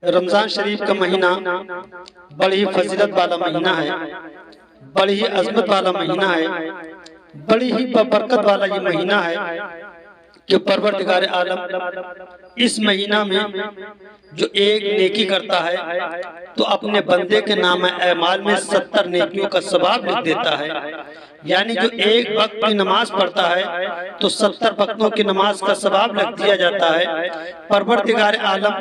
رمضان شریف کا مہینہ بڑی ہی فضیلت والا مہینہ ہے، بڑی ہی عظمت والا مہینہ ہے، بڑی ہی برکت والا یہ مہینہ ہے کہ پروردگار عالم اس مہینہ میں جو ایک نیکی کرتا ہے تو اپنے بندے کے نام اعمال میں 70 نیکیوں کا ثواب لکھ دیتا ہے۔ یعنی جو ایک وقت کی نماز پڑھتا ہے تو 70 وقتوں کی نماز کا ثواب لکھ دیا جاتا ہے۔ پروردگار عالم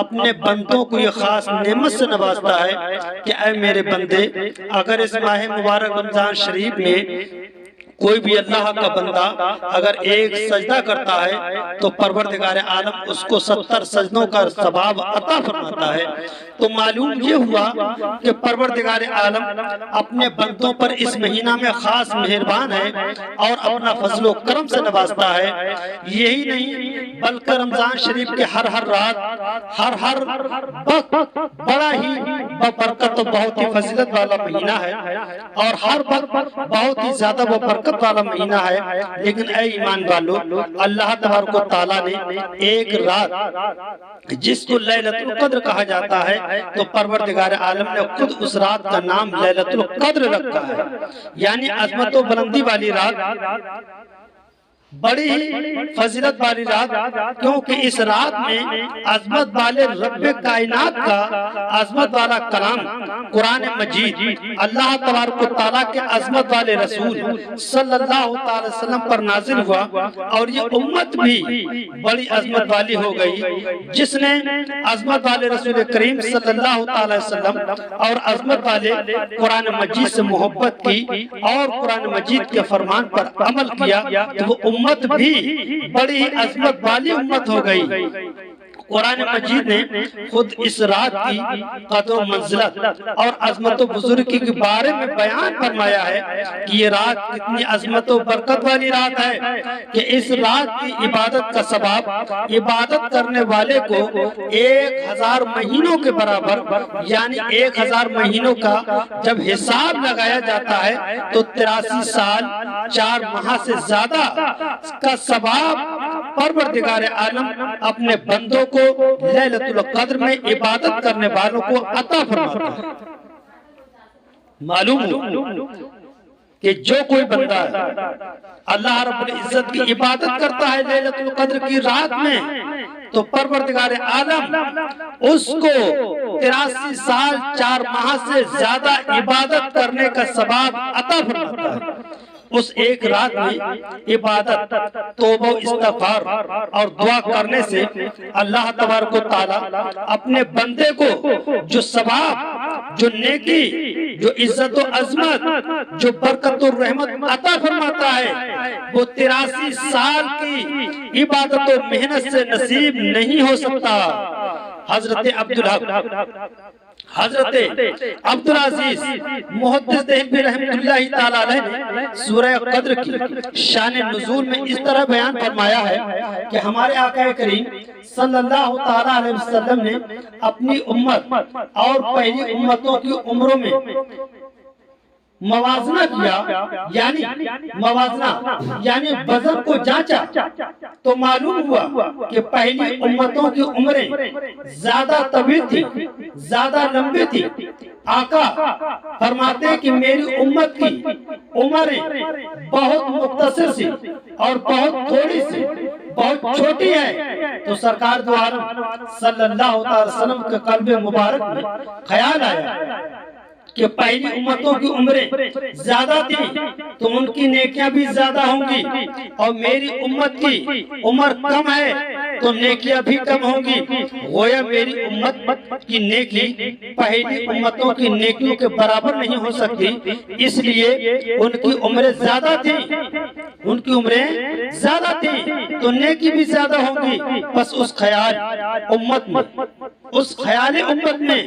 اپنے بندوں کو یہ خاص نعمت سے نوازتا ہے کہ اے میرے بندے، اگر اس ماہ مبارک رمضان شریف میں کوئی بھی اللہ کا بندہ اگر ایک سجدہ کرتا ہے تو پروردگار عالم اس کو 70 سجدوں کا ثواب عطا فرماتا ہے۔ تو معلوم یہ ہوا کہ پروردگار عالم اپنے بندوں پر اس مہینہ میں خاص مہربان ہے اور اپنا فضل و کرم سے نوازتا ہے۔ یہی نہیں بلکہ رمضان شریف کے ہر رات ہر وقت بڑا ہی برکت و بہت ہی فضیلت والا مہینہ ہے اور ہر وقت بہت ہی زیادہ وہ برکت والا مہینہ ہے۔ لیکن اے ایمان والو، اللہ تبارک و تعالیٰ نے ایک رات جس کو لیلۃ القدر کہا جاتا ہے تو پروردگار عالم نے خود اس رات کا نام لیلۃ القدر رکھا ہے، یعنی عظمت و بلندی والی رات، بڑی فضیلت والی رات، کیونکہ اس رات میں عظمت والے رب کائنات کا عظمت والا کلام قرآن مجید اللہ تبارک و تعالیٰ کے عظمت والے رسول صلی اللہ علیہ وسلم پر نازل ہوا اور یہ امت بھی بڑی عظمت والی ہو گئی جس نے عظمت والے رسول کریم صلی اللہ علیہ وسلم اور عظمت والے قرآن مجید سے محبت کی اور قرآن مجید کے فرمان پر عمل کیا تو وہ امت بھی بڑی عظمت والی امت ہو گئی۔ قرآن مجید نے خود اس رات کی قدر و منزلت اور عظمت و بزرگی کے بارے میں بیان فرمایا ہے کہ یہ رات کتنی عظمت و برکت والی رات ہے کہ اس رات کی عبادت کا ثواب عبادت کرنے والے کو 1000 مہینوں کے برابر، یعنی 1000 مہینوں کا جب حساب لگایا جاتا ہے تو 83 سال 4 ماہ سے زیادہ کا ثواب پروردگار عالم اپنے بندوں کو لیلۃ القدر میں عبادت کرنے والوں کو عطا فرماتا ہے۔ معلوم ہو کہ جو کوئی بندہ اللہ رب العزت کی عبادت کرتا ہے لیلۃ القدر کی رات میں تو پروردگار عالم اس کو 83 سال 4 ماہ سے زیادہ عبادت کرنے کا ثواب عطا فرماتا ہے۔ اس ایک رات میں عبادت، توبہ و استغفار اور دعا کرنے سے اللہ تبارک و تعالیٰ اپنے بندے کو جو ثواب، جو نیکی، جو عزت و عظمت، جو برکت و رحمت عطا فرماتا ہے وہ 83 سال کی عبادت و محنت سے نصیب نہیں ہو سکتا۔ حضرت عبدالعزیز محدث دہلوی رحمۃ اللہ تعالیٰ علیہ نے سورہ قدر کی شان نزول میں اس طرح بیان فرمایا ہے کہ ہمارے آقا کریم صلی اللہ تعالیٰ علیہ وسلم نے اپنی امت اور پہلی امتوں کی عمروں میں موازنہ کیا، یعنی وزن کو جانچا تو معلوم ہوا کہ پہلی امتوں کی عمریں زیادہ طویل تھی، زیادہ لمبی تھی۔ آقا فرماتے ہیں کہ میری امت کی عمریں بہت مختصر سی اور بہت تھوڑی سی، بہت چھوٹی ہے۔ تو سرکار دو عالم صلی اللہ علیہ وسلم کے قلب مبارک میں خیال آیا کہ پہلی امتوں کی عمریں زیادہ تھیں تو ان کی نیکیاں بھی زیادہ ہوں گی، اور میری امت کی عمر کم ہے تو نیکیاں بھی کم ہوں گی۔ گویا میری امت کی نیکی پہلی امتوں کی نیکیوں کے برابر نہیں ہو سکتی، اس لیے ان کی عمریں زیادہ تھیں، ان کی عمریں زیادہ تھیں تو نیکی بھی زیادہ ہوں گی۔ بس اس خیال امت میں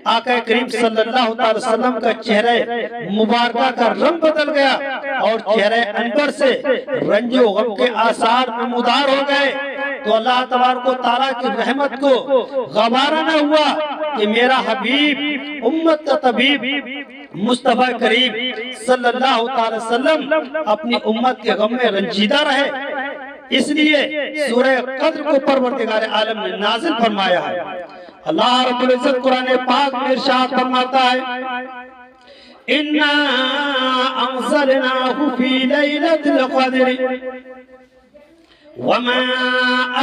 آقا کریم صلی اللہ علیہ وسلم کا چہرہ مبارکہ کا رنگ بدل گیا اور چہرہ انور سے رنج و غم کے آثار نمودار ہو گئے۔ تو اللہ تبارک و تعالیٰ کی رحمت کو غبارہ نہ ہوا کہ میرا حبیب امت کا طبیب مصطفیٰ کریم صلی اللہ علیہ وسلم اپنی امت کے غم میں رنجیدہ رہے۔ اس لیے سورہ قدر کو پروردگار عالم نے نازل فرمایا ہے۔ اللہ رب العزت قرآن پاک میں ارشاد فرماتا ہے اِنَّا أَنزَلْنَاهُ فِي لَيْلَةِ الْقَدْرِ وَمَا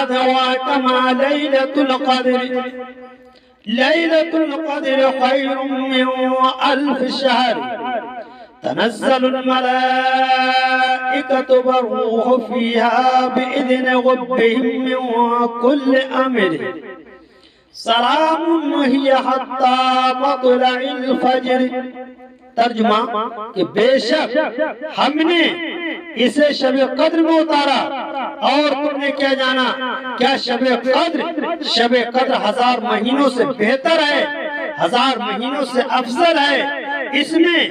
أَدْرَاكَ مَا لَيْلَةُ الْقَدْرِ لَيْلَةُ الْقَدْرِ خَيْرٌ مِّنْ أَلْفِ شَهْرٍ تنزل الملائكة والروح فيها بإذن ربهم من كل أمر سلام هي حتى مطلع الفجر۔ ترجمہ کہ بے شک ہم نے اسے شب قدر میں اتارا، اور تم نے کیا جانا کیا شب قدر 1000 مہینوں سے بہتر ہے، 1000 مہینوں سے افضل ہے۔ اس میں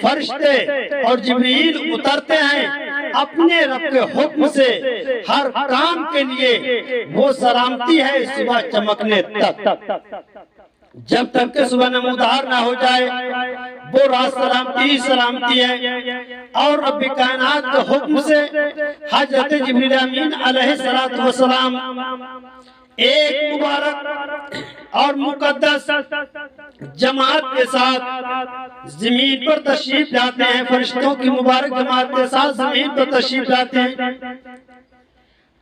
فرشتے اور جبریل اترتے ہیں اپنے رب کے حکم سے ہر کام کے لیے، وہ سلامتی ہے صبح چمکنے تک، جب تک کہ صبح نمودار نہ ہو جائے وہ رات سلامتی ہے۔ اور رب کائنات کے حکم سے حضرت جبریل امین علیہ السلام ایک مبارک اور مقدس جماعت کے ساتھ زمین پر تشریف لاتے ہیں، فرشتوں کی مبارک جماعت کے ساتھ زمین پر تشریف لاتے ہیں،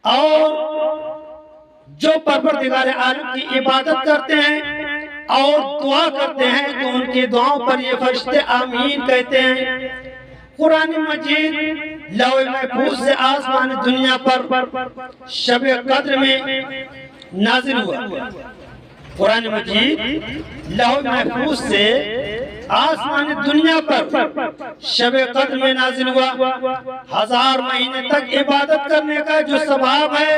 اور جو پروردگار عالم کی عبادت کرتے ہیں اور دعا کرتے ہیں تو ان کی دعاؤں پر یہ فرشتے آمین کہتے ہیں۔ قرآن مجید لوح محفوظ سے آسمان دنیا پر شب قدر میں نازل ہوا۔ قرآن مجید لوح محفوظ سے آسمان دنیا پر شب قدر میں نازل ہوا۔ 1000 مہینے تک عبادت کرنے کا جو ثواب ہے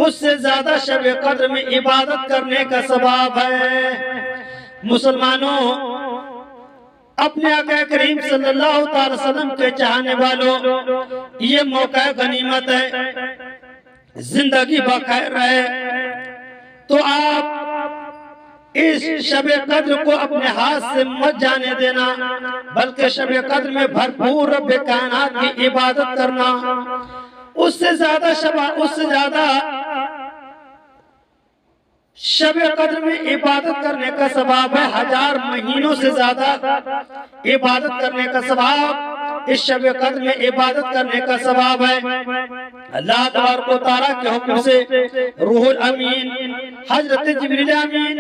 اس سے زیادہ شب قدر میں عبادت کرنے کا ثواب ہے۔ مسلمانوں، اپنے آقا کریم صلی اللہ علیہ وسلم کے چاہنے والوں، یہ موقع غنیمت ہے، زندگی بخیر رہے تو آپ اس شب قدر کو اپنے ہاتھ سے مت جانے دینا، بلکہ شب قدر میں بھرپور رب کائنات کی عبادت کرنا۔ اس سے زیادہ شب قدر میں عبادت کرنے کا ثواب ہے، 1000 مہینوں سے زیادہ عبادت کرنے کا ثواب اس شب قدر میں عبادت کرنے کا ثواب ہے۔ اللہ تبارک و تعالیٰ کے حکم سے روح الامین حضرت جبریل امین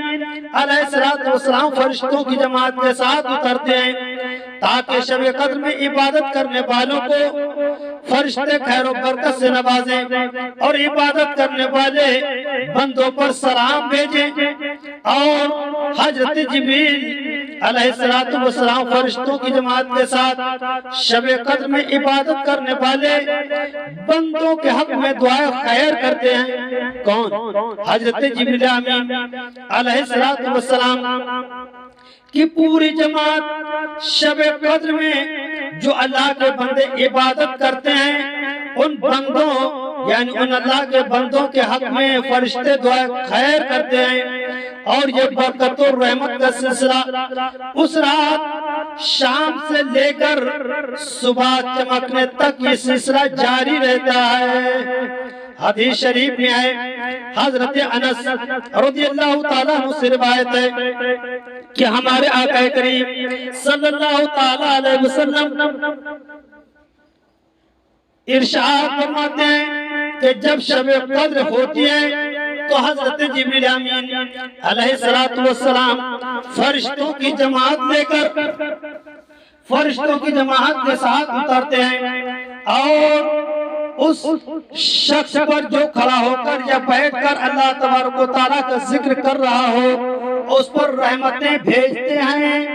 علیہ السلام فرشتوں کی جماعت کے ساتھ اترتے ہیں تاکہ شب قدر میں عبادت کرنے والوں کو فرشتے خیر و برکت سے نوازیں اور عبادت کرنے والے بندوں پر سلام بھیجیں۔ اور حضرت جبریل علیہ السلام فرشتوں کی جماعت کے ساتھ شب قدر میں عبادت کرنے والے بندوں کے حق میں دعائے خیر کرتے ہیں۔ کون؟ حضرت جبریل امین علیہ السلام کی پوری جماعت شب قدر میں جو اللہ کے بندے عبادت کرتے ہیں ان بندوں یعنی ان اللہ کے بندوں کے حق میں فرشتے دعائے خیر کرتے ہیں، اور یہ برکت و رحمت کا سلسلہ اس رات شام سے لے کر صبح چمکنے تک یہ سلسلہ جاری رہتا ہے۔ حدیث شریف میں ہے، حضرت انس رضی اللہ تعالیٰ عنہ سے روایت ہے کہ ہمارے آقا کریم صلی اللہ تعالیٰ علیہ وسلم ارشاد فرماتے ہیں کہ جب شب قدر ہوتی ہے تو حضرت جبریل امین علیہ السلام فرشتوں کی جماعت لے کر فرشتوں کی جماعت کے ساتھ اترتے ہیں، اور اس شخص پر جو کھڑا ہو کر یا بیٹھ کر اللہ تبارک و تعالیٰ کا ذکر کر رہا ہو اس پر رحمتیں بھیجتے ہیں،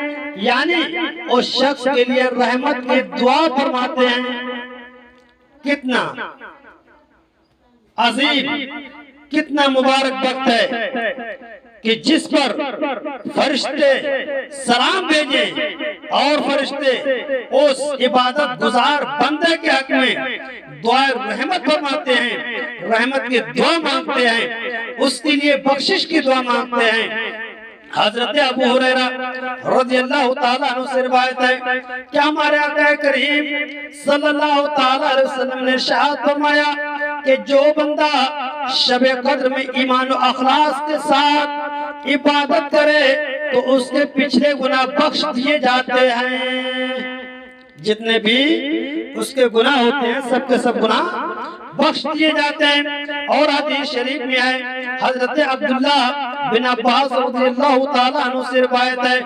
یعنی اس شخص کے لیے رحمت کی دعا فرماتے ہیں۔ کتنا عظیم، کتنا مبارک وقت ہے کہ جس پر فرشتے سلام بھیجیں اور فرشتے اس عبادت گزار بندے کے حق میں دعائے رحمت فرماتے ہیں، رحمت کی دعا مانگتے ہیں، اس کے لیے بخشش کی دعا مانگتے ہیں۔ حضرت ابو ہریرہ رضی اللہ تعالیٰ عنہ سے روایت ہے کہ ہمارے آقا کریم صلی اللہ تعالیٰ علیہ وسلم نے ارشاد فرمایا کہ جو بندہ شب قدر میں ایمان و اخلاص کے ساتھ عبادت کرے تو اس کے پچھلے گناہ بخش دیے جاتے ہیں، جتنے بھی اس کے گناہ ہوتے ہیں سب کے سب گناہ بخش دیے جاتے ہیں۔ اور حدیث شریف میں ہے حضرت عبداللہ بن عباس رضی اللہ تعالیٰ عنہ سے روایت ہے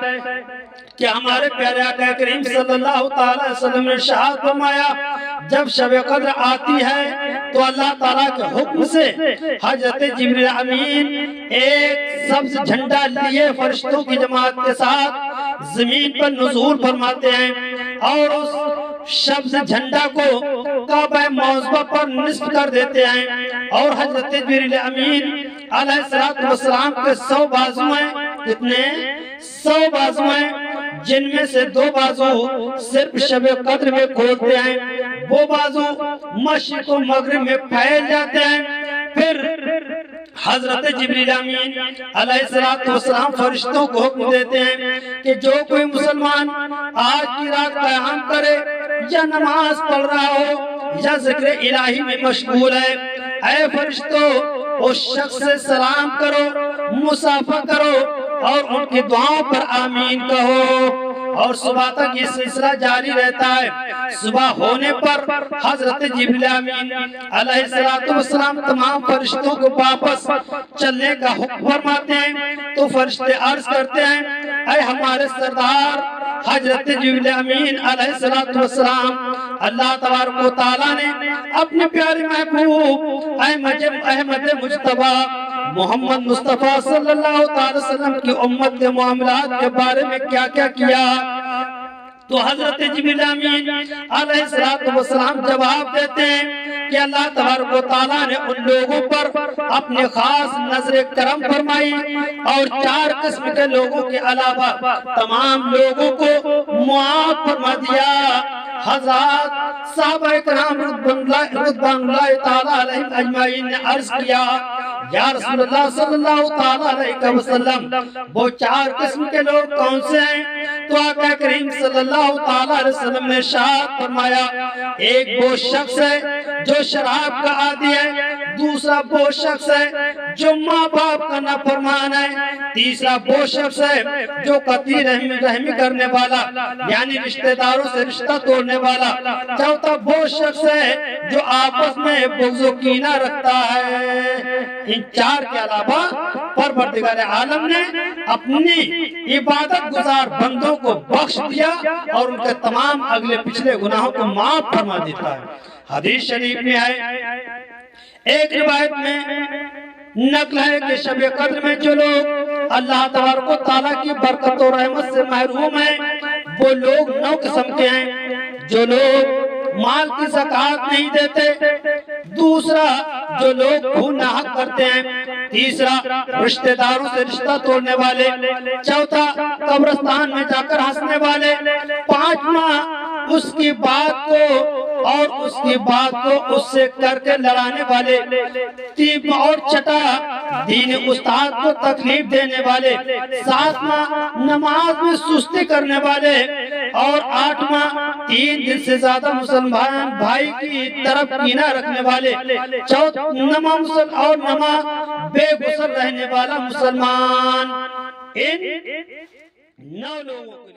کہ ہمارے پیارے آقا کریم صلی اللہ تعالیٰ علیہ وسلم نے ارشاد فرمایا جب شب قدر آتی ہے تو اللہ تعالیٰ کے حکم سے حضرت جبریل امین ایک سبز جھنڈا لیے فرشتوں کی جماعت کے ساتھ زمین پر نزول فرماتے ہیں اور اس سبز جھنڈا کو کعبہ معظمہ پر نصب کر دیتے ہیں، اور حضرت جبریل امین علیہ السلام کے 100 بازو ہیں، کتنے 100 بازو ہیں، جن میں سے 2 بازو صرف شب قدر میں کھولتے ہیں، وہ بازو مشرق و مغرب میں پھیل جاتے ہیں۔ پھر حضرت جبریل امین علیہ السلام فرشتوں کو حکم دیتے ہیں کہ جو کوئی مسلمان آج کی رات قیام کرے یا نماز پڑھ رہا ہو یا ذکر الہی میں مشغول ہے، اے فرشتوں اس شخص سے سلام کرو، مصافحہ کرو اور ان کی دعاؤں پر آمین کہو، اور صبح تک یہ سلسلہ جاری رہتا ہے۔ صبح ہونے پر حضرت جبریل امین علیہ السلام تمام فرشتوں کو واپس چلنے کا حکم فرماتے ہیں، تو فرشتے عرض کرتے ہیں اے ہمارے سردار حضرت جبریل امین علیہ السلام، اللہ تبارک و تعالیٰ نے اپنے پیارے محبوب احمد مجتبی محمد مصطفیٰ صلی اللہ تعالی وسلم کی امت کے معاملات کے بارے میں کیا کیا کیا؟ تو حضرت جبریل امین علیہ السلام جواب دیتے ہیں کہ اللہ تبارک و تعالیٰ نے ان لوگوں پر اپنے خاص نظر کرم فرمائی اور 4 قسم کے لوگوں کے علاوہ تمام لوگوں کو معاف فرما دیا۔ حضرات صحابہ کرام رضوان اللہ تعالیٰ علیہم اجمعین نے عرض کیا یا رسول اللہ صلی اللہ تعالیٰ علیہ وسلم وہ 4 قسم کے لوگ کون سے ہیں؟ تو آقا کریم صلی اللہ تعالیٰ علیہ وسلم نے ارشاد فرمایا ایک وہ شخص ہے جو شراب کا عادی ہے، دوسرا وہ شخص ہے جو ماں باپ کا نافرمان ہے، تیسرا وہ شخص ہے جو قطعی رحمی کرنے والا یعنی رشتہ داروں سے رشتہ توڑنے والا، چوتھا وہ شخص ہے جو آپس میں بغض و کینہ رکھتا ہے۔ ان 4 کے علاوہ پروردگار عالم نے اپنی عبادت گزار بندوں کو بخش دیا اور ان کے تمام اگلے پچھلے گناہوں کو معاف فرما دیتا ہے۔ حدیث شریف میں ہے، ایک روایت میں نقل ہے کہ شب قدر میں جو لوگ اللہ تبارک و تعالیٰ کی برکت و رحمت سے محروم ہیں وہ لوگ 9 قسم کے ہیں۔ جو لوگ مال کی زکوٰۃ نہیں دیتے، دوسرا جو لوگ خون ناحق کرتے ہیں، تیسرا رشتہ داروں سے رشتہ توڑنے والے، چوتھا قبرستان میں جا کر ہنسنے والے، پانچواں اس کی بات کو اس سے کر کے لڑانے والے، اور چھٹا دین استاد کو تکلیف دینے والے، ساتواں نماز میں سستی کرنے والے، اور 8واں 3 دن سے زیادہ مسلمان بھائی کی طرف کینہ رکھنے والے، نما بے غسل رہنے والا مسلمان۔ ان 9 لوگوں کے